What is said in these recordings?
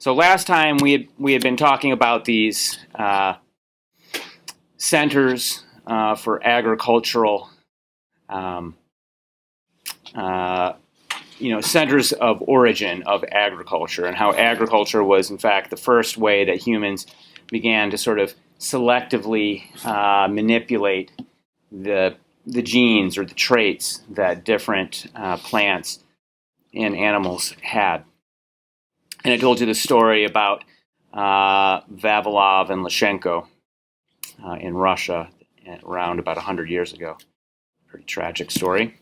So last time we had been talking about these centers for agricultural, centers of origin of agriculture, and how agriculture was in fact the first way that humans began to sort of selectively manipulate the genes or the traits that different plants and animals had. And I told you the story about Vavilov and Lyshenko in Russia around about 100 years ago. Pretty tragic story.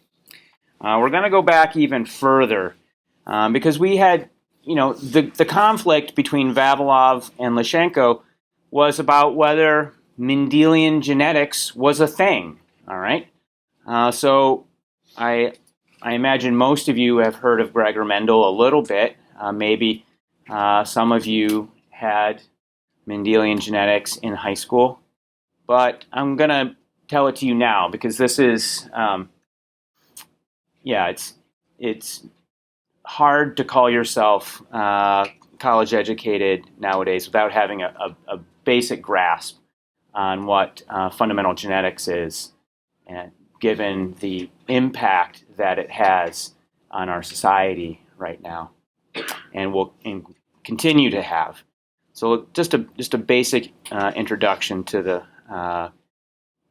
We're going to go back even further because we had, the conflict between Vavilov and Lyshenko was about whether Mendelian genetics was a thing. All right. So I imagine most of you have heard of Gregor Mendel a little bit. Maybe some of you had Mendelian genetics in high school, but I'm going to tell it to you now because this is, it's hard to call yourself college educated nowadays without having a basic grasp on what fundamental genetics is, and given the impact that it has on our society right now, and will continue to have. So just a basic introduction to the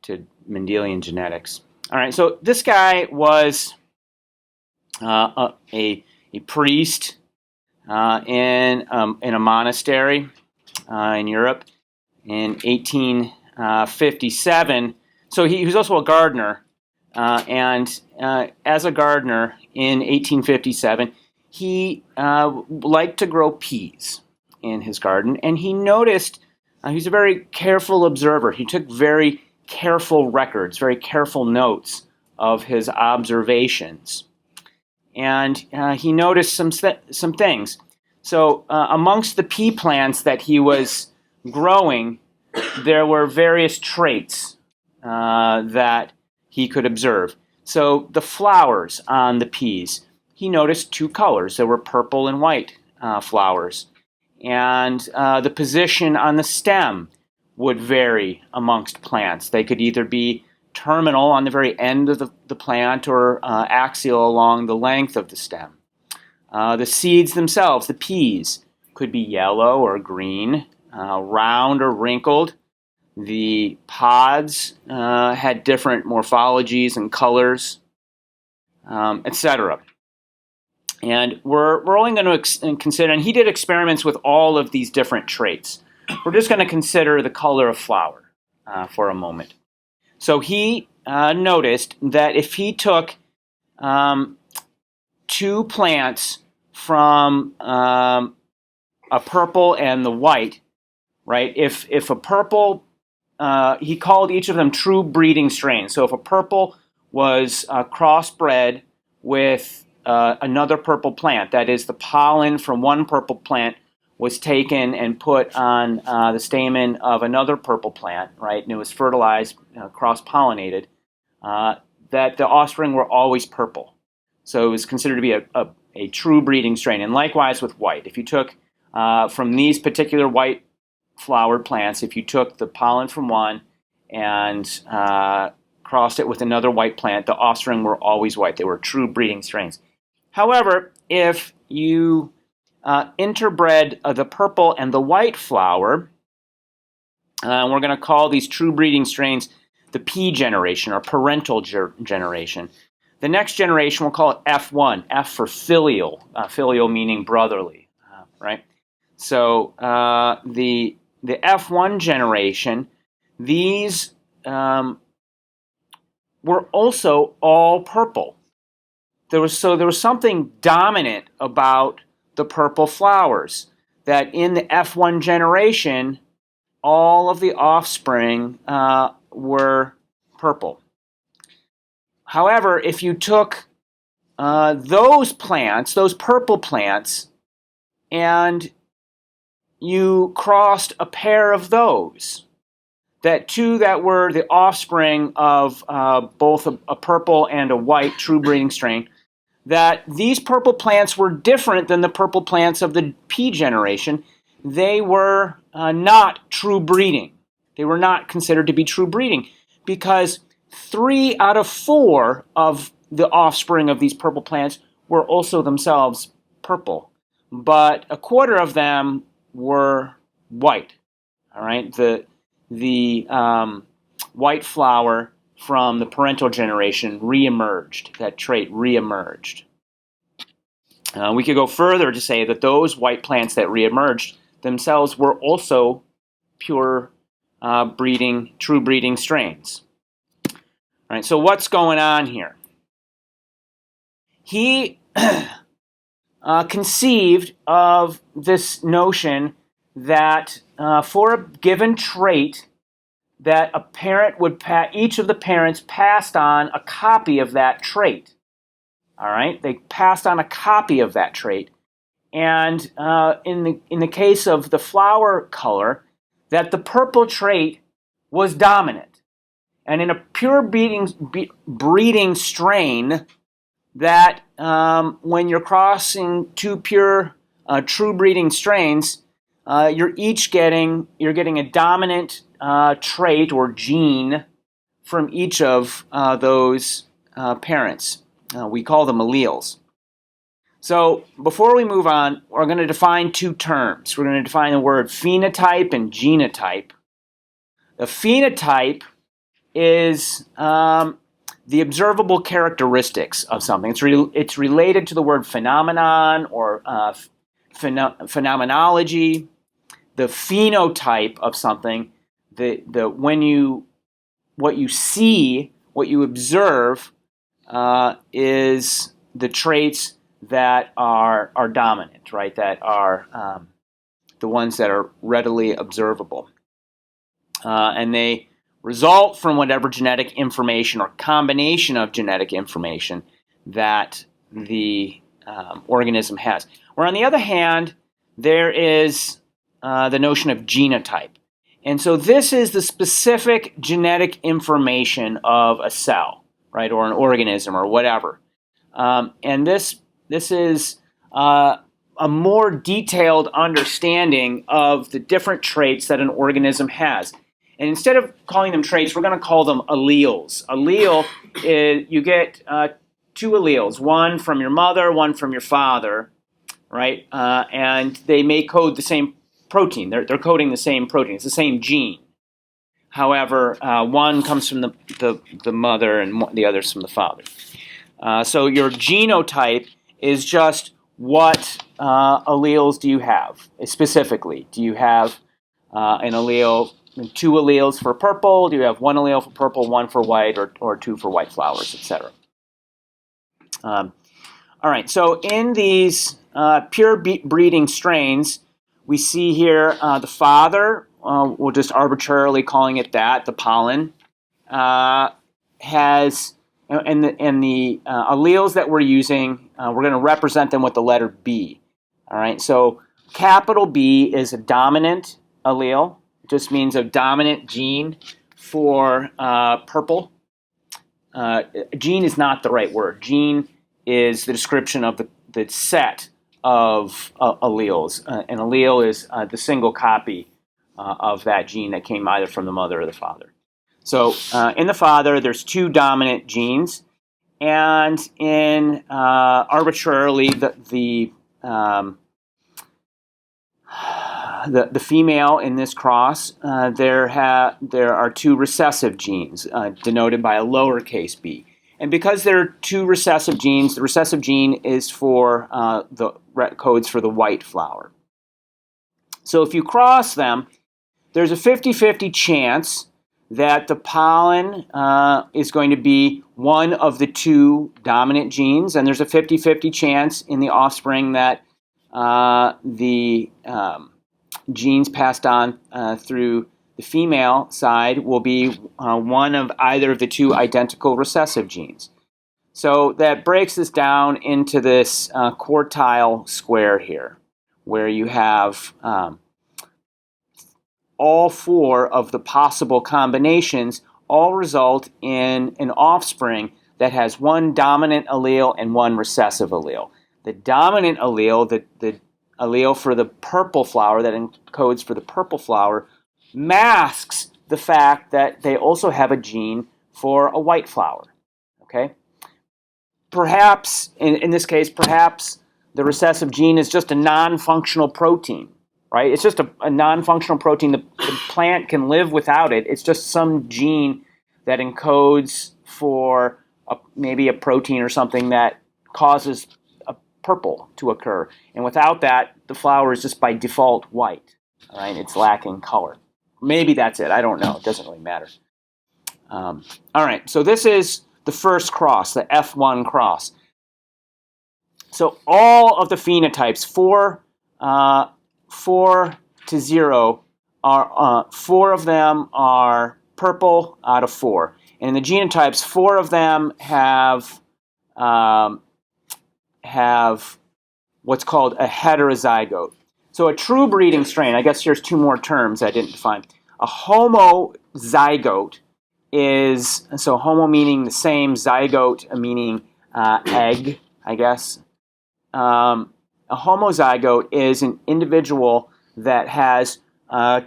to Mendelian genetics. All right, so this guy was a priest in a monastery in Europe in 1857. So he was also a gardener, and as a gardener in 1857, he liked to grow peas in his garden, and he noticed he's a very careful observer. He took very careful records, very careful notes of his observations, and he noticed some things. So amongst the pea plants that he was growing, there were various traits that he could observe. So the flowers on the peas, he noticed two colors. There were purple and white flowers. And the position on the stem would vary amongst plants. They could either be terminal on the very end of the plant or axial along the length of the stem. The seeds themselves, the peas, could be yellow or green, round or wrinkled. The pods had different morphologies and colors, etc. And we're only going to consider, and he did experiments with all of these different traits. We're just going to consider the color of flower for a moment. So he noticed that if he took two plants from a purple and the white, right? If a purple, he called each of them true breeding strains. So if a purple was crossbred with another purple plant, that is, the pollen from one purple plant was taken and put on the stamen of another purple plant, right, and it was fertilized, cross-pollinated, that the offspring were always purple. So it was considered to be a true breeding strain. And likewise with white. If you took from these particular white flowered plants, if you took the pollen from one and crossed it with another white plant, the offspring were always white. They were true breeding strains. However, if you interbred the purple and the white flower, we're going to call these true breeding strains the P generation or parental generation. The next generation, we'll call it F1, F for filial, filial meaning brotherly, right? So the F1 generation, these were also all purple. There was something dominant about the purple flowers, that in the F1 generation, all of the offspring were purple. However, if you took those plants, those purple plants, and you crossed a pair of those, that were the offspring of both a purple and a white true breeding strain, that these purple plants were different than the purple plants of the P generation. They were not true breeding. They were not considered to be true breeding because 3 out of 4 of the offspring of these purple plants were also themselves purple, but a quarter of them were white. All right, the white flower from the parental generation reemerged. That trait reemerged. We could go further to say that those white plants that reemerged themselves were also pure true breeding strains. All right, so what's going on here? He conceived of this notion that for a given trait, that a parent would each of the parents passed on a copy of that trait. All right, they passed on a copy of that trait, and in the case of the flower color, that the purple trait was dominant, and in a pure breeding strain, that when you're crossing 2 pure true breeding strains, you're getting a dominant trait or gene from each of those parents. We call them alleles. So before we move on, we're going to define 2 terms. We're going to define the word phenotype and genotype. The phenotype is the observable characteristics of something. It's related to the word phenomenon or phenomenology. The phenotype of something, what you see, what you observe, is the traits that are dominant, right? That are the ones that are readily observable, and they result from whatever genetic information or combination of genetic information that the organism has. Where on the other hand, there is the notion of genotype. And so this is the specific genetic information of a cell, right, or an organism or whatever. And this is a more detailed understanding of the different traits that an organism has. And instead of calling them traits, we're going to call them alleles. Allele is, you get 2 alleles, one from your mother, one from your father, right? And they may code the same protein. They're coding the same protein. It's the same gene. However, one comes from the mother and the other's from the father. So your genotype is just what alleles do you have specifically? Do you have an allele, 2 alleles for purple? Do you have 1 allele for purple, 1 for white, or 2 for white flowers, etc.? All right, so in these pure breeding strains, we see here the father, we'll just arbitrarily calling it that, the pollen, has, and the alleles that we're using, we're going to represent them with the letter B. All right, so capital B is a dominant allele. It just means a dominant gene for purple. Gene is not the right word. Gene is the description of the set of alleles. An allele is the single copy of that gene that came either from the mother or the father. So in the father, there's 2 dominant genes, and in arbitrarily the female in this cross, there are 2 recessive genes denoted by a lowercase b. And because there are 2 recessive genes, the recessive gene is for the codes for the white flower. So if you cross them, there's a 50-50 chance that the pollen is going to be one of the 2 dominant genes, and there's a 50-50 chance in the offspring that the genes passed on through the female side will be one of either of the 2 identical recessive genes. So that breaks this down into this quartile square here, where you have all 4 of the possible combinations all result in an offspring that has one dominant allele and one recessive allele. The dominant allele, the allele for the purple flower that encodes for the purple flower, masks the fact that they also have a gene for a white flower. Okay? Perhaps, in this case, perhaps the recessive gene is just a non-functional protein, right? It's just a non-functional protein. The plant can live without it. It's just some gene that encodes for maybe a protein or something that causes a purple to occur. And without that, the flower is just by default white. All right? It's lacking color. Maybe that's it. I don't know. It doesn't really matter. All right. So this is the first cross, the F1 cross. So all of the phenotypes, 4 to 0, are 4 of them are purple out of 4. And in the genotypes, 4 of them have what's called a heterozygote. So a true breeding strain, I guess here's 2 more terms I didn't define. A homozygote is, so homo meaning the same, zygote meaning egg, I guess. A homozygote is an individual that has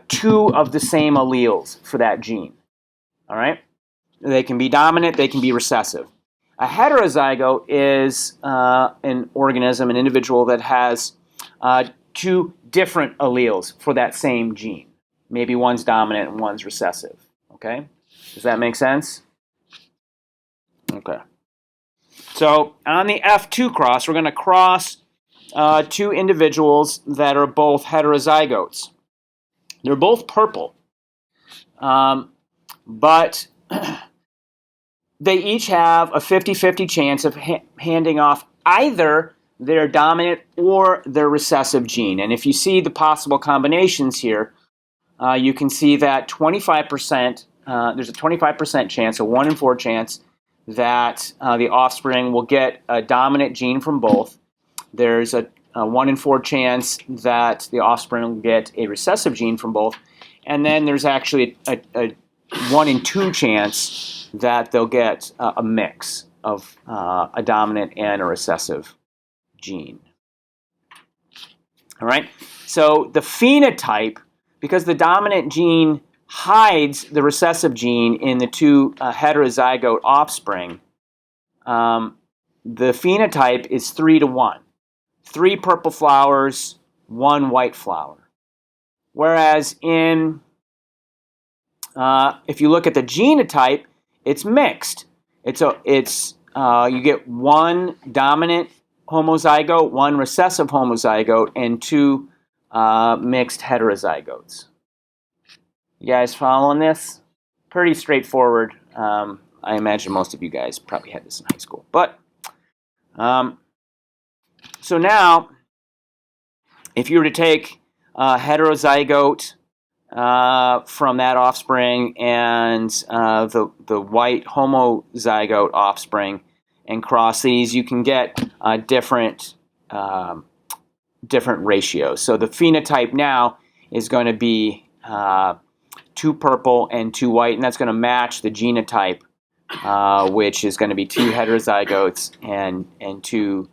2 of the same alleles for that gene. All right? They can be dominant, they can be recessive. A heterozygote is an organism, an individual that has 2 different alleles for that same gene. Maybe one's dominant and one's recessive. Okay? Does that make sense? Okay. So on the F2 cross, we're going to cross 2 individuals that are both heterozygotes. They're both purple, but they each have a 50-50 chance of handing off either their dominant or their recessive gene. And if you see the possible combinations here, you can see that 25%, there's a 25% chance, a 1 in 4 chance, that the offspring will get a dominant gene from both. There's a 1 in 4 chance that the offspring will get a recessive gene from both. And then there's actually a 1 in 2 chance that they'll get a mix of a dominant and a recessive gene. All right? So the phenotype, because the dominant gene hides the recessive gene in the 2 heterozygote offspring, the phenotype is 3 to 1. 3 purple flowers, 1 white flower. Whereas if you look at the genotype, it's mixed. You get 1 dominant homozygote, 1 recessive homozygote, and 2 mixed heterozygotes. You guys following this? Pretty straightforward. I imagine most of you guys probably had this in high school. But so now, if you were to take a heterozygote from that offspring and the white homozygote offspring and cross these, you can get different ratios. So the phenotype now is going to be 2 purple and 2 white, and that's going to match the genotype, which is going to be 2 heterozygotes and 2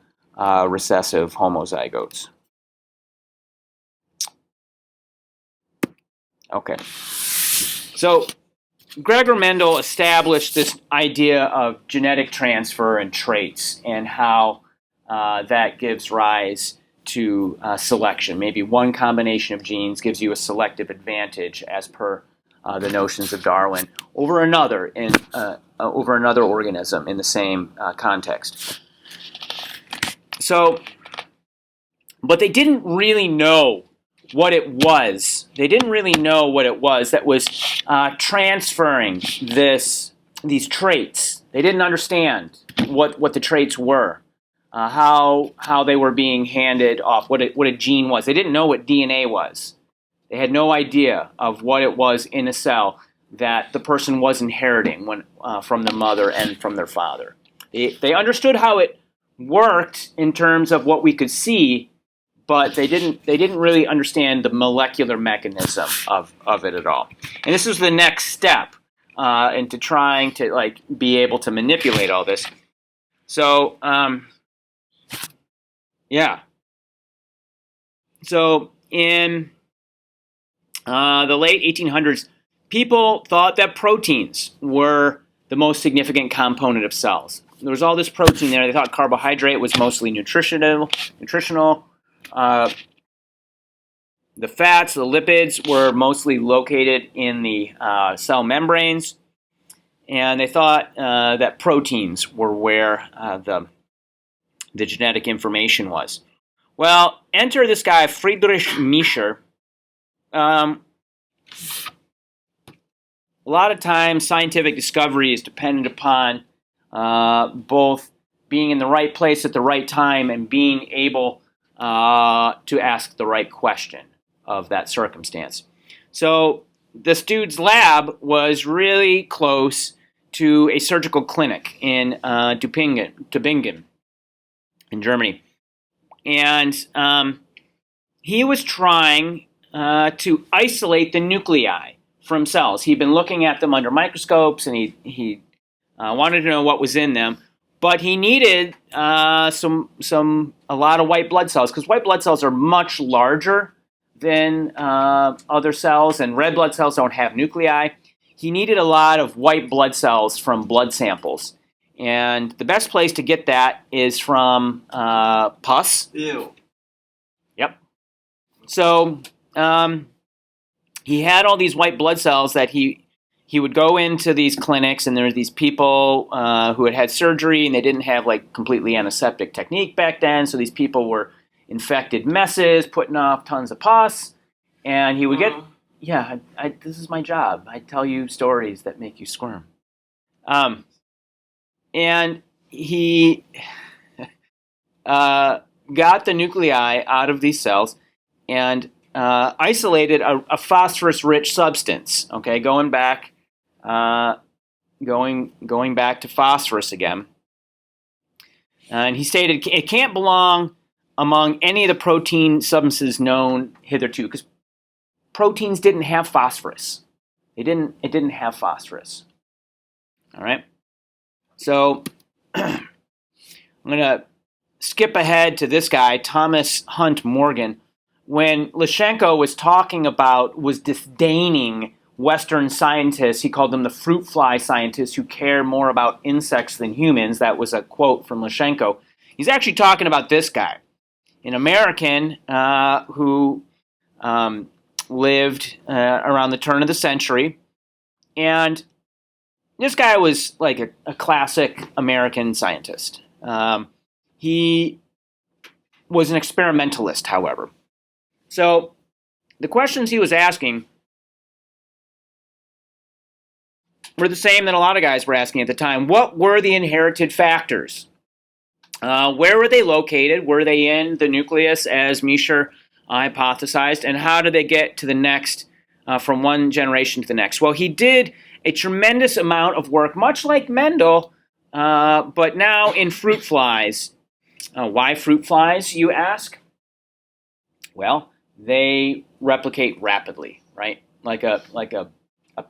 recessive homozygotes. Okay. So Gregor Mendel established this idea of genetic transfer and traits and how that gives rise to selection. Maybe one combination of genes gives you a selective advantage as per the notions of Darwin over another organism in the same context. So, but they didn't really know what it was. They didn't really know what it was that was transferring these traits. They didn't understand what the traits were, how they were being handed off, what a gene was. They didn't know what DNA was. They had no idea of what it was in a cell that the person was inheriting from the mother and from their father. They understood how it worked in terms of what we could see, but they didn't really understand the molecular mechanism of it at all. And this was the next step into trying to like be able to manipulate all this. So yeah. So in the late 1800s, people thought that proteins were the most significant component of cells. There was all this protein there. They thought carbohydrate was mostly nutritional. The fats, the lipids, were mostly located in the cell membranes. And they thought that proteins were where the genetic information was. Well, enter this guy, Friedrich Miescher. A lot of times, scientific discovery is dependent upon both being in the right place at the right time and being able to ask the right question of that circumstance. So this dude's lab was really close to a surgical clinic in Tübingen in Germany. And he was trying to isolate the nuclei from cells. He'd been looking at them under microscopes, and he wanted to know what was in them. But he needed a lot of white blood cells, because white blood cells are much larger than other cells, and red blood cells don't have nuclei. He needed a lot of white blood cells from blood samples. And the best place to get that is from pus. Ew. Yep. So he had all these white blood cells that he would go into these clinics, and there were these people who had had surgery, and they didn't have like completely antiseptic technique back then. So these people were infected messes, putting off tons of pus, and he would get, this is my job. I tell you stories that make you squirm. And he got the nuclei out of these cells and isolated a phosphorus-rich substance. Okay, going back to phosphorus again. And he stated it can't belong among any of the protein substances known hitherto, because proteins didn't have phosphorus. It didn't have phosphorus. All right. So I'm going to skip ahead to this guy, Thomas Hunt Morgan. When Lyshenko was disdaining Western scientists, he called them the fruit fly scientists who care more about insects than humans. That was a quote from Lyshenko. He's actually talking about this guy, an American who lived around the turn of the century. And this guy was like a classic American scientist. He was an experimentalist, however. So the questions he was asking were the same that a lot of guys were asking at the time. What were the inherited factors? Where were they located? Were they in the nucleus, as Miescher hypothesized? And how did they get to the next, from one generation to the next? Well, he did a tremendous amount of work, much like Mendel, but now in fruit flies. Why fruit flies, you ask? Well, they replicate rapidly, right? Like a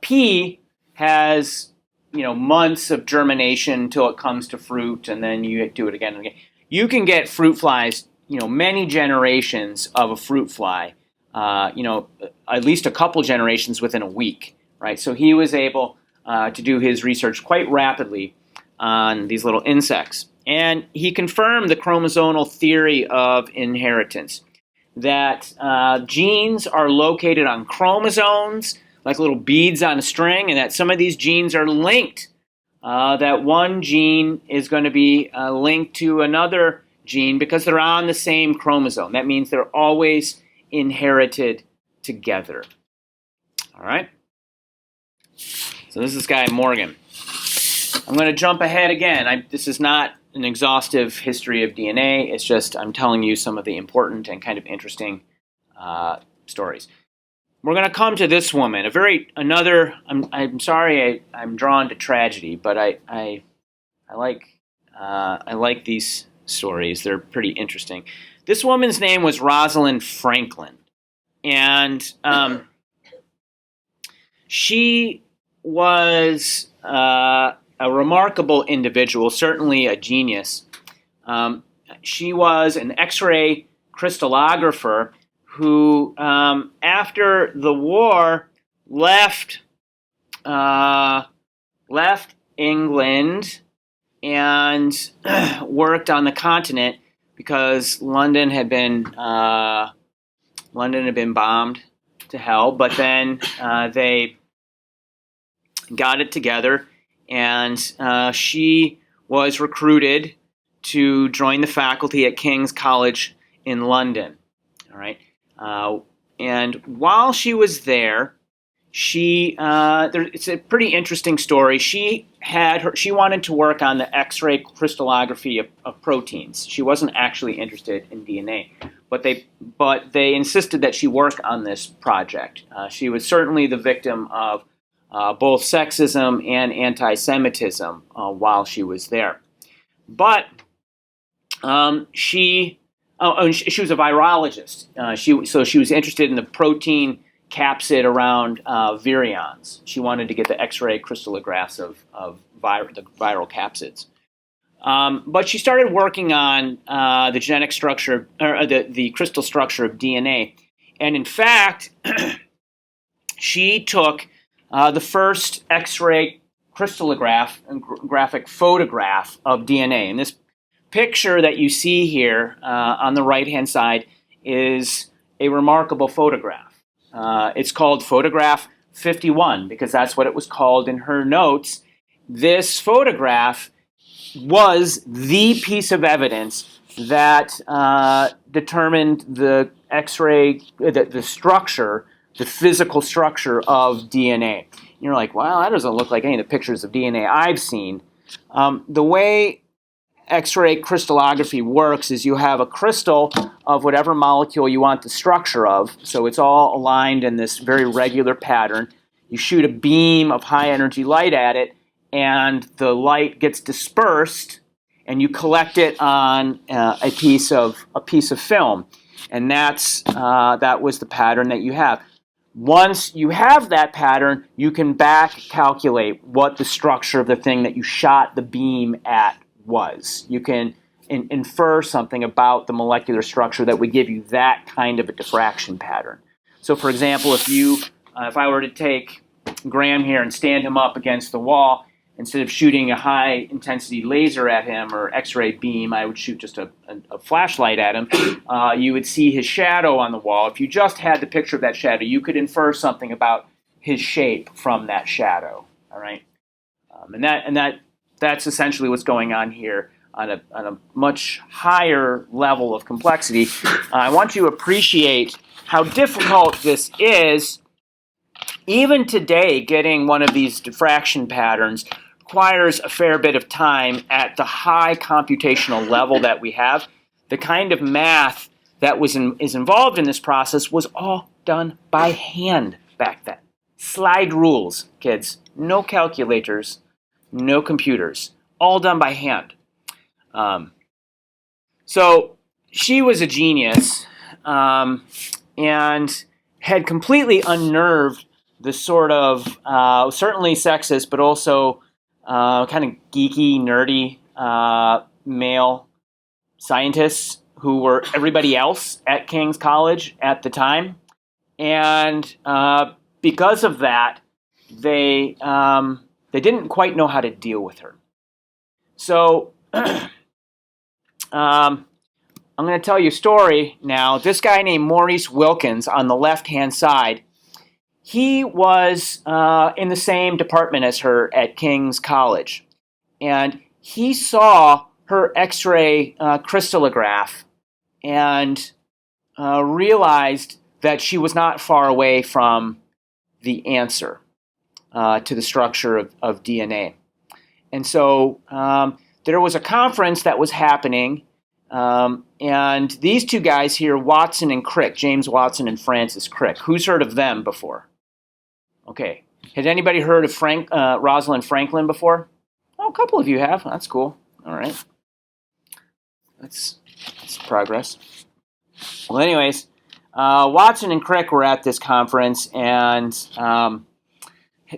pea has, months of germination until it comes to fruit, and then you do it again and again. You can get fruit flies, many generations of a fruit fly, at least a couple generations within a week, right? So he was able to do his research quite rapidly on these little insects. And he confirmed the chromosomal theory of inheritance, that genes are located on chromosomes, like little beads on a string, and that some of these genes are linked. That one gene is going to be linked to another gene because they're on the same chromosome. That means they're always inherited together. All right? So this is this guy, Morgan. I'm going to jump ahead again. This is not an exhaustive history of DNA. It's just I'm telling you some of the important and kind of interesting stories. We're going to come to this woman. I'm sorry I'm drawn to tragedy, but I like these stories. They're pretty interesting. This woman's name was Rosalind Franklin, and she was a remarkable individual, certainly a genius. She was an X-ray crystallographer who, after the war, left England and worked on the continent because London had been bombed to hell. But then they got it together, and she was recruited to join the faculty at King's College in London. All right, and while she was there, it's a pretty interesting story. She wanted to work on the X-ray crystallography of proteins. She wasn't actually interested in DNA, but they insisted that she work on this project. She was certainly the victim of both sexism and anti-Semitism while she was there. But she was a virologist. She was interested in the protein capsid around virions. She wanted to get the X-ray crystallographs of the viral capsids. But she started working on the genetic structure, or the crystal structure of DNA. And in fact, she took the first X-ray crystallographic photograph of DNA. And this picture that you see here on the right-hand side is a remarkable photograph. It's called photograph 51 because that's what it was called in her notes. This photograph was the piece of evidence that determined the X-ray, the structure, the physical structure of DNA. You're like, wow, that doesn't look like any of the pictures of DNA I've seen. The way X-ray crystallography works is you have a crystal of whatever molecule you want the structure of, so it's all aligned in this very regular pattern. You shoot a beam of high energy light at it, and the light gets dispersed, and you collect it on a piece of film, and that was the pattern that you have. Once you have that pattern, you can back calculate what the structure of the thing that you shot the beam at was. You can infer something about the molecular structure that would give you that kind of a diffraction pattern. So, for example, if I were to take Graham here and stand him up against the wall, instead of shooting a high-intensity laser at him or X-ray beam, I would shoot just a flashlight at him. You would see his shadow on the wall. If you just had the picture of that shadow, you could infer something about his shape from that shadow. All right, that's essentially what's going on here on a much higher level of complexity. I want you to appreciate how difficult this is. Even today, getting one of these diffraction patterns requires a fair bit of time at the high computational level that we have. The kind of math that is involved in this process was all done by hand back then. Slide rules, kids. No calculators, no computers. All done by hand. So she was a genius and had completely unnerved the sort of certainly sexist, but also kind of geeky, nerdy male scientists who were everybody else at King's College at the time. And because of that, they didn't quite know how to deal with her. So I'm going to tell you a story now. This guy named Maurice Wilkins on the left-hand side, he was in the same department as her at King's College. And he saw her X-ray crystallograph and realized that she was not far away from the answer to the structure of DNA. And so there was a conference that was happening, and these two guys here, Watson and Crick, James Watson and Francis Crick, who's heard of them before? Okay. Has anybody heard of Rosalind Franklin before? Oh, a couple of you have. That's cool. All right. That's progress. Well, anyways, Watson and Crick were at this conference, and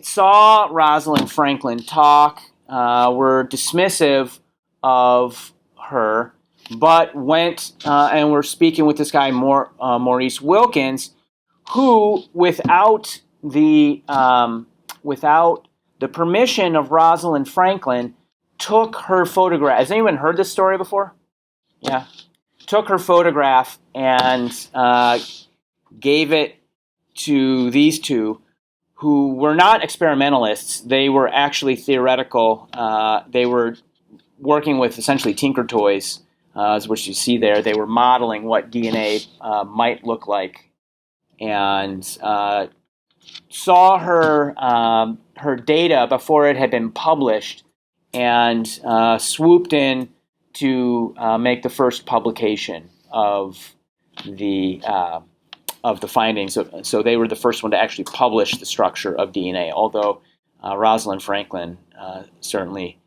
saw Rosalind Franklin talk, were dismissive of her, but went and were speaking with this guy, Maurice Wilkins, who, without the permission of Rosalind Franklin, took her photograph. Has anyone heard this story before? Yeah. Took her photograph and gave it to these two, who were not experimentalists. They were actually theoretical. They were working with essentially tinker toys, which you see there. They were modeling what DNA might look like, and saw her data before it had been published, and swooped in to make the first publication of the findings. So they were the first one to actually publish the structure of DNA, although Rosalind Franklin certainly,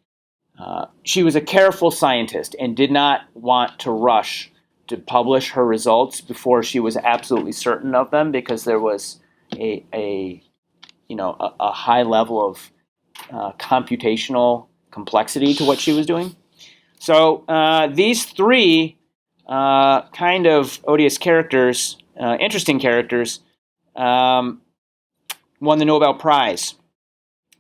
she was a careful scientist and did not want to rush to publish her results before she was absolutely certain of them, because there was a high level of computational complexity to what she was doing. So these three kind of odious characters, interesting characters, won the Nobel Prize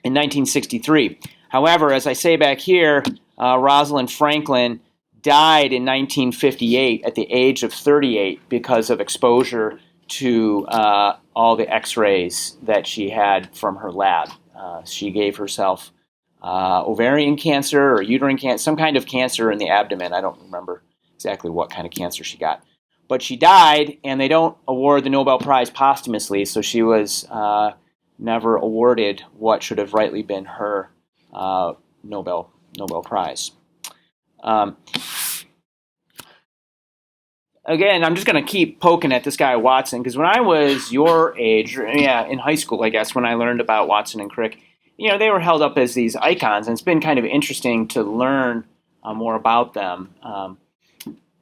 in 1963. However, as I say back here, Rosalind Franklin died in 1958 at the age of 38 because of exposure to all the X-rays that she had from her lab. She gave herself ovarian cancer or uterine cancer, some kind of cancer in the abdomen. I don't remember exactly what kind of cancer she got. But she died, and they don't award the Nobel Prize posthumously, so she was never awarded what should have rightly been her Nobel Prize. Again, I'm just going to keep poking at this guy Watson, because when I was your age, in high school, I guess, when I learned about Watson and Crick, they were held up as these icons, and it's been kind of interesting to learn more about them.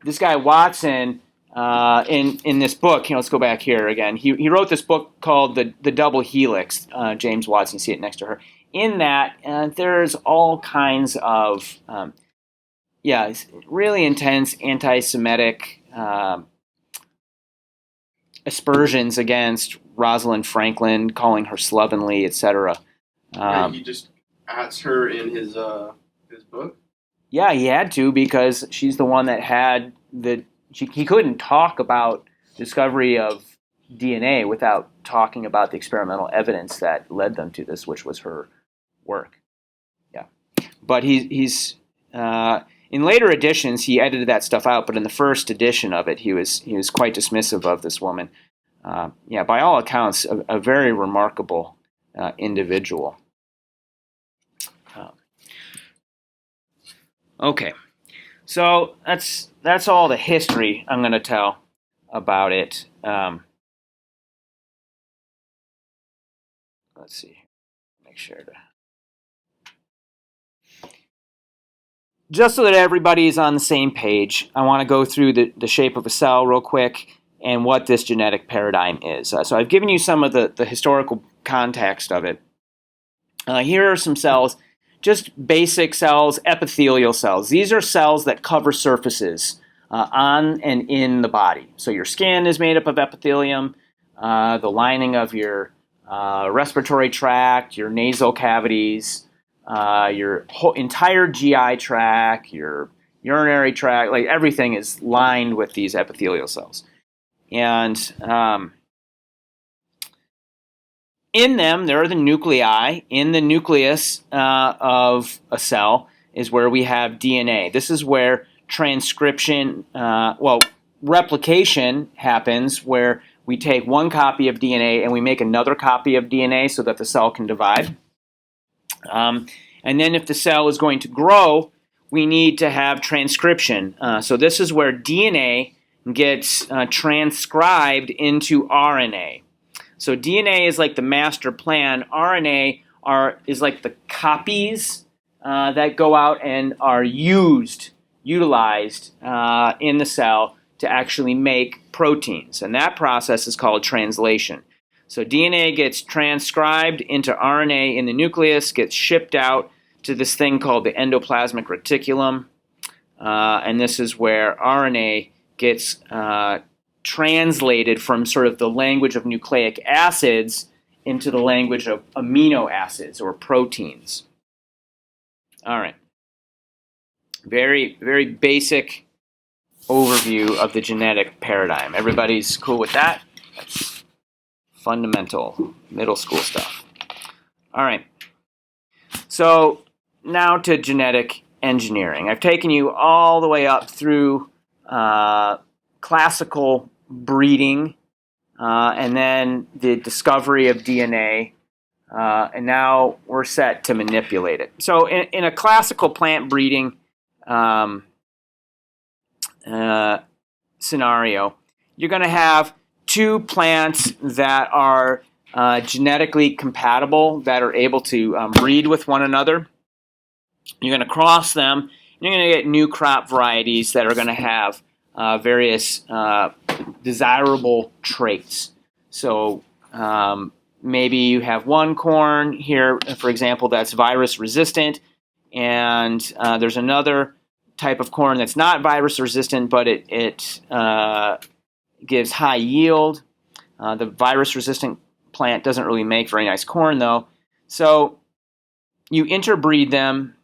This guy Watson, in this book, let's go back here again. He wrote this book called The Double Helix. James Watson, you see it next to her. In that, there's all kinds of really intense anti-Semitic aspersions against Rosalind Franklin, calling her slovenly, etc. He just adds her in his book? Yeah, he had to, because she's the one that had he couldn't talk about discovery of DNA without talking about the experimental evidence that led them to this, which was her work. Yeah, but he's in later editions he edited that stuff out, but in the first edition of it he was quite dismissive of this woman. By all accounts, a very remarkable individual. Okay, so that's all the history I'm going to tell about it. Let's see. Make sure to. Just so that everybody is on the same page, I want to go through the shape of a cell real quick and what this genetic paradigm is. So I've given you some of the historical context of it. Here are some cells, just basic cells, epithelial cells. These are cells that cover surfaces on and in the body. So your skin is made up of epithelium, the lining of your respiratory tract, your nasal cavities, your whole entire GI tract, your urinary tract, like everything is lined with these epithelial cells. And in them, there are the nuclei. In the nucleus of a cell is where we have DNA. This is where replication happens, where we take one copy of DNA and we make another copy of DNA so that the cell can divide. And then if the cell is going to grow, we need to have transcription. So this is where DNA gets transcribed into RNA. So DNA is like the master plan. RNA is like the copies that go out and are utilized in the cell to actually make proteins. And that process is called translation. So DNA gets transcribed into RNA in the nucleus, gets shipped out to this thing called the endoplasmic reticulum, and this is where RNA gets translated from sort of the language of nucleic acids into the language of amino acids or proteins. All right. Very, very basic overview of the genetic paradigm. Everybody's cool with that? That's fundamental middle school stuff. All right. So now to genetic engineering. I've taken you all the way up through classical breeding and then the discovery of DNA, and now we're set to manipulate it. So in a classical plant breeding scenario, you're going to have two plants that are genetically compatible, that are able to breed with one another. You're going to cross them, and you're going to get new crop varieties that are going to have various desirable traits. So maybe you have one corn here, for example, that's virus resistant, and there's another type of corn that's not virus resistant, but it gives high yield. The virus resistant plant doesn't really make very nice corn, though. So you interbreed them,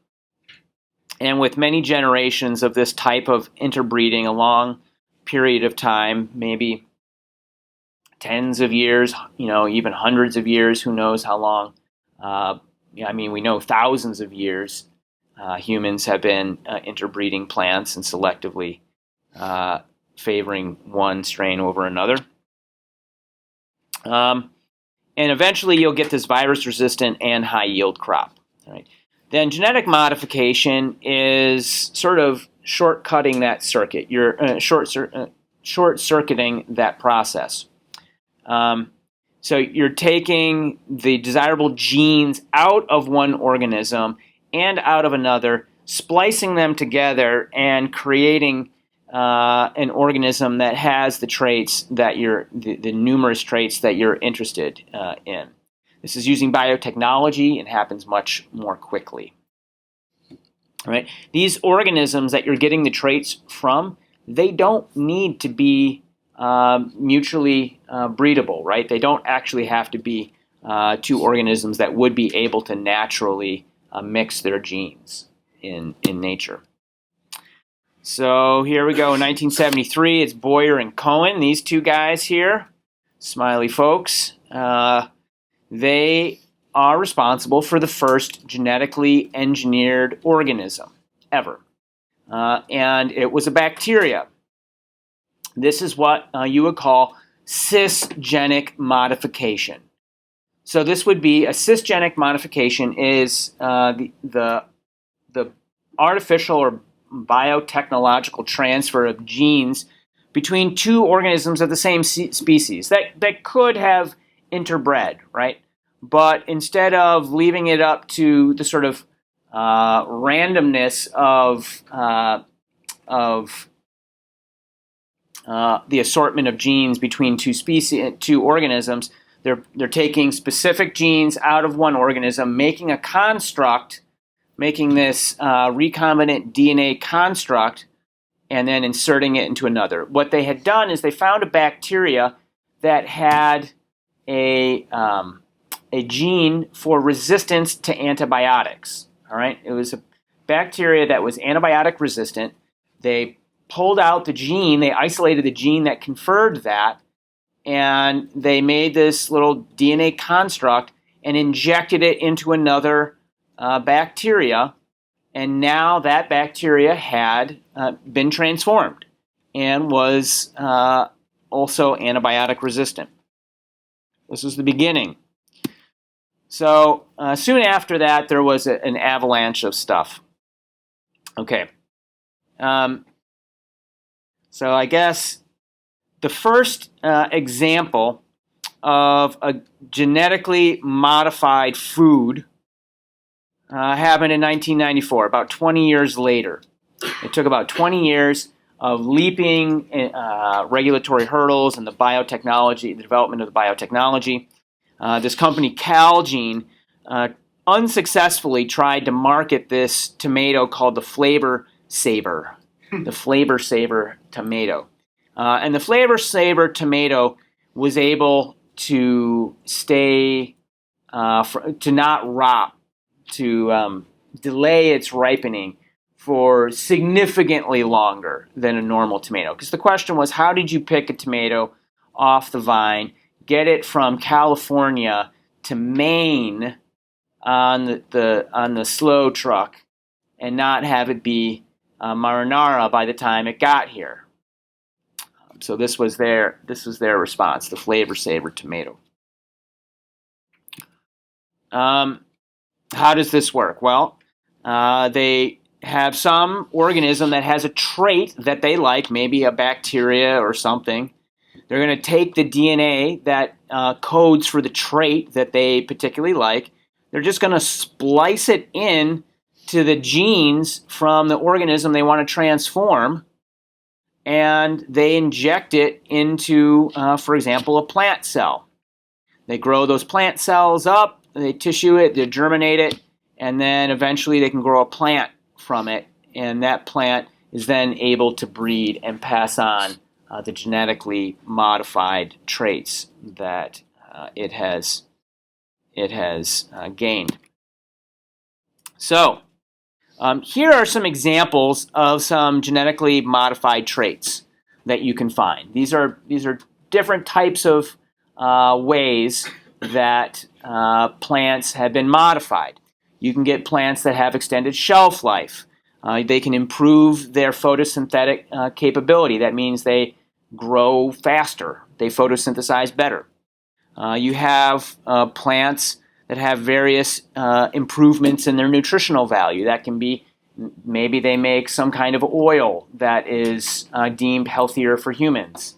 and with many generations of this type of interbreeding, a long period of time, maybe tens of years, even hundreds of years, who knows how long. We know thousands of years humans have been interbreeding plants and selectively favoring one strain over another. And eventually you'll get this virus-resistant and high-yield crop. All right. Then genetic modification is sort of shortcutting that circuit. You're short-circuiting that process. So you're taking the desirable genes out of one organism and out of another, splicing them together and creating an organism that has the traits that the numerous traits that you're interested in. This is using biotechnology and happens much more quickly. All right. These organisms that you're getting the traits from, they don't need to be mutually breedable, right? They don't actually have to be two organisms that would be able to naturally mix their genes in nature. So here we go, in 1973, it's Boyer and Cohen, these two guys here, smiley folks. They are responsible for the first genetically engineered organism ever. And it was a bacteria. This is what you would call cisgenic modification. So this would be a cisgenic modification is the artificial or biotechnological transfer of genes between two organisms of the same species that could have interbred, right? But instead of leaving it up to the sort of randomness of the assortment of genes between two organisms, they're taking specific genes out of one organism, making a construct, making this recombinant DNA construct, and then inserting it into another. What they had done is they found a bacteria that had a gene for resistance to antibiotics. All right, it was a bacteria that was antibiotic resistant. They pulled out the gene, they isolated the gene that conferred that, and they made this little DNA construct and injected it into another bacteria, and now that bacteria had been transformed and was also antibiotic resistant. This was the beginning. So soon after that, there was an avalanche of stuff. Okay. So I guess the first example of a genetically modified food happened in 1994, about 20 years later. It took about 20 years of leaping regulatory hurdles and the development of the biotechnology. this company Calgene unsuccessfully tried to market this tomato called the Flavor Saver, the Flavor Saver tomato. And the Flavor Saver tomato was able to stay, to not rot, to delay its ripening for significantly longer than a normal tomato. Because the question was, how did you pick a tomato off the vine, get it from California to Maine on the slow truck, and not have it be marinara by the time it got here? So this was their response, the Flavor Saver tomato. How does this work? Well, they have some organism that has a trait that they like, maybe a bacteria or something. They're going to take the DNA that codes for the trait that they particularly like. They're just going to splice it in to the genes from the organism they want to transform, and they inject it into, for example, a plant cell. They grow those plant cells up, they tissue it, they germinate it, and then eventually they can grow a plant from it, and that plant is then able to breed and pass on the genetically modified traits that it has gained. So here are some examples of some genetically modified traits that you can find. These are different types of ways that plants have been modified. You can get plants that have extended shelf life. They can improve their photosynthetic capability. That means they grow faster. They photosynthesize better. You have plants that have various improvements in their nutritional value. That can be, maybe they make some kind of oil that is deemed healthier for humans.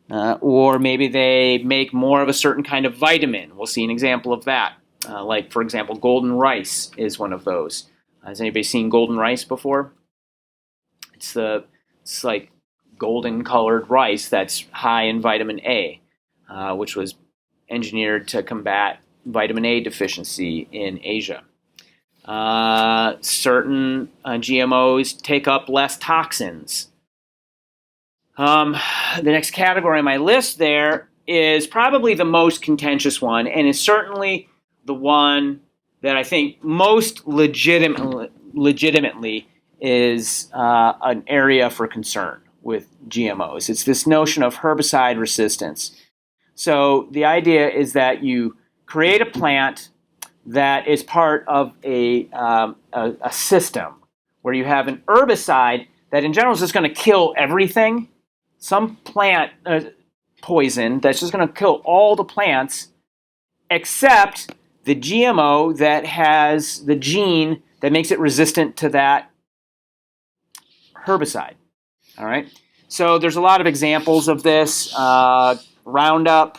Or maybe they make more of a certain kind of vitamin. We'll see an example of that. Like, for example, golden rice is one of those. Has anybody seen golden rice before? It's like golden colored rice that's high in vitamin A, which was engineered to combat vitamin A deficiency in Asia. Certain GMOs take up less toxins. The next category on my list there is probably the most contentious one, and is certainly the one that I think most legitimately is an area for concern with GMOs. It's this notion of herbicide resistance. So the idea is that you create a plant that is part of a system where you have an herbicide that in general is just going to kill everything. Some plant poison that's just going to kill all the plants except the GMO that has the gene that makes it resistant to that herbicide. All right. So there's a lot of examples of this. Roundup,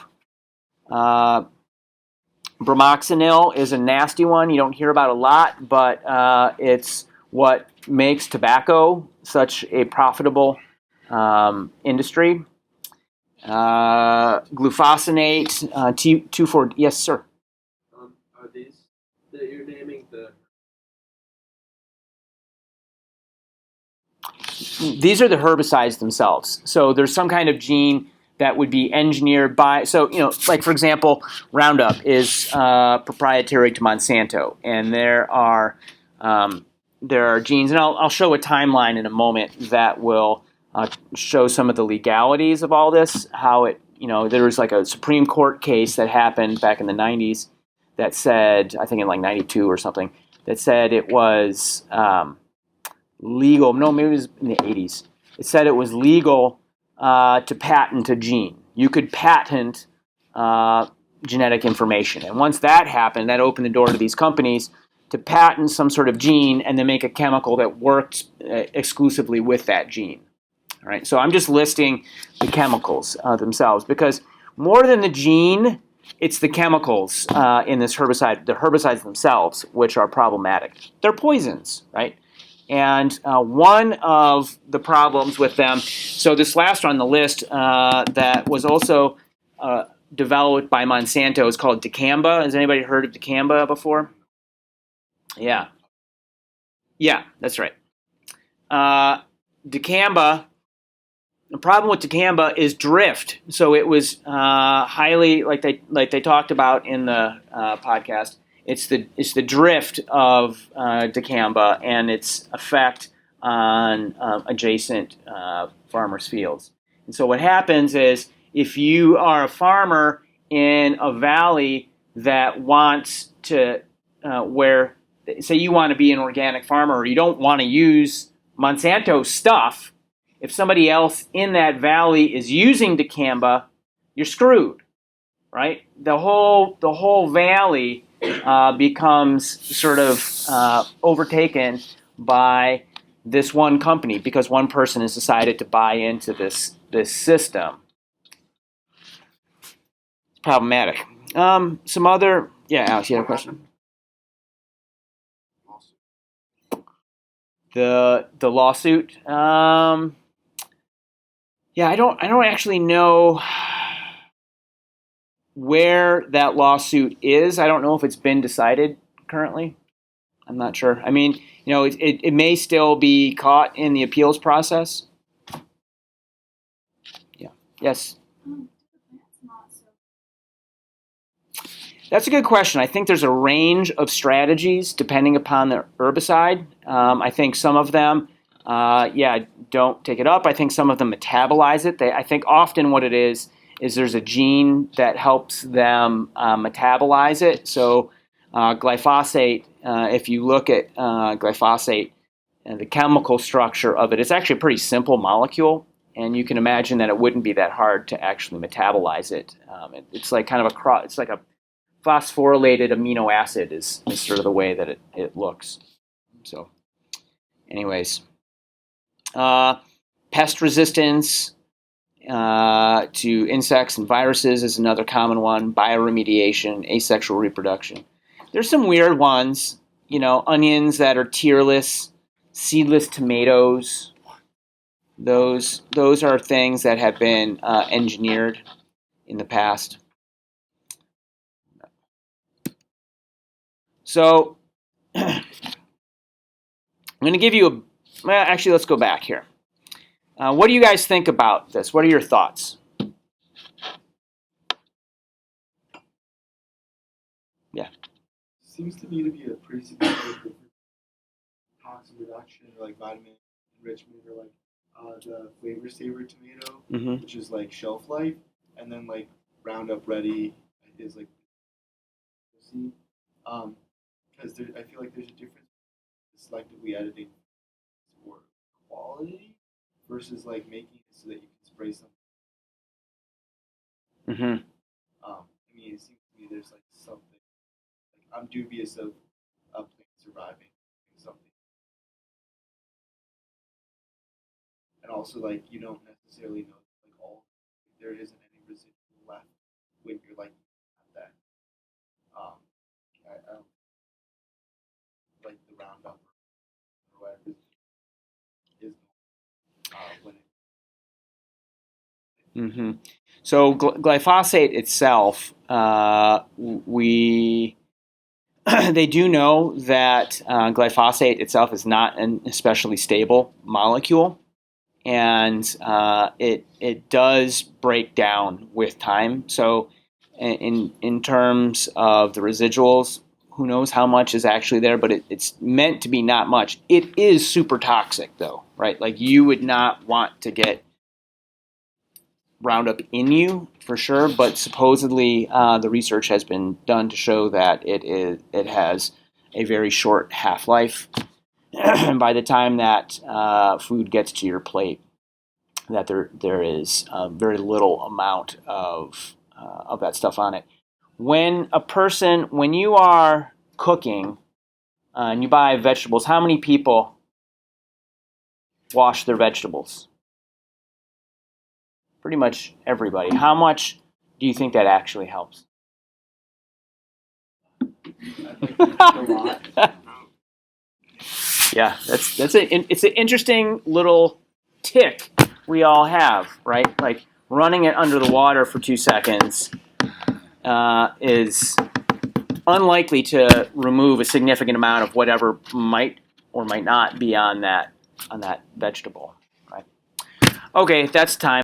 bromoxynil is a nasty one. You don't hear about a lot, but it's what makes tobacco such a profitable industry. Glufosinate, T24. Yes, sir. Are these that you're naming the? These are the herbicides themselves. So there's some kind of gene that would be engineered by, so, like for example, Roundup is proprietary to Monsanto, and there are genes, and I'll show a timeline in a moment that will show some of the legalities of all this, how it, there was like a Supreme Court case that happened back in the 90s that said, I think in like 92 or something, that said it was legal, no, maybe it was in the 80s, it said it was legal to patent a gene. You could patent genetic information. And once that happened, that opened the door to these companies to patent some sort of gene and then make a chemical that worked exclusively with that gene. All right, so I'm just listing the chemicals themselves, because more than the gene, it's the chemicals in this herbicide, the herbicides themselves, which are problematic. They're poisons, right? And one of the problems with them, so this last on the list that was also developed by Monsanto is called dicamba. Has anybody heard of dicamba before? Yeah. Yeah, that's right. Dicamba, the problem with dicamba is drift. So it was highly, like they talked about in the podcast, it's the drift of dicamba and its effect on adjacent farmers' fields. And so what happens is if you are a farmer in a valley that wants to, where, say you want to be an organic farmer or you don't want to use Monsanto stuff, if somebody else in that valley is using dicamba, you're screwed, right? The whole valley becomes sort of overtaken by this one company because one person has decided to buy into this system. It's problematic. Some other, yeah, Alex, you had a question? The lawsuit. Yeah, I don't actually know where that lawsuit is. I don't know if it's been decided currently. I'm not sure. I mean, it may still be caught in the appeals process. Yeah. Yes. That's a good question. I think there's a range of strategies depending upon the herbicide. I think some of them, don't take it up. I think some of them metabolize it. I think often what it is there's a gene that helps them metabolize it. So glyphosate, if you look at glyphosate and the chemical structure of it, it's actually a pretty simple molecule. And you can imagine that it wouldn't be that hard to actually metabolize it. It's like kind of it's like a phosphorylated amino acid is sort of the way that it looks. So anyways, pest resistance to insects and viruses is another common one. Bioremediation, asexual reproduction. There's some weird ones, onions that are tearless, seedless tomatoes. Those are things that have been engineered in the past. So I'm going to give you actually, let's go back here. What do you guys think about this? What are your thoughts? Yeah. Seems to me to be a pretty significant toxin reduction, or like vitamin enrichment, or like the flavor saver tomato, which is like shelf life, and then like Roundup Ready is like seed. Because I feel like there's a difference selectively editing for quality versus like making it so that you can spray something. I mean, it seems to me there's like something. Like, I'm dubious of a plant surviving something, and also like you don't necessarily know like there isn't any residual left when you're like at that. I don't like the Roundup or whatever is when it. So glyphosate itself, they do know that glyphosate itself is not an especially stable molecule, and it does break down with time. So in terms of the residuals, who knows how much is actually there, but it's meant to be not much. It is super toxic though, right? Like you would not want to get Roundup in you for sure, but supposedly the research has been done to show that it has a very short half-life. By the time that food gets to your plate, that there is very little amount of that stuff on it. When you are cooking and you buy vegetables, how many people wash their vegetables? Pretty much everybody. How much do you think that actually helps? A lot. Yeah, it's an interesting little tick we all have, right? Like running it under the water for 2 seconds is unlikely to remove a significant amount of whatever might or might not be on that vegetable. Right? Okay, that's time.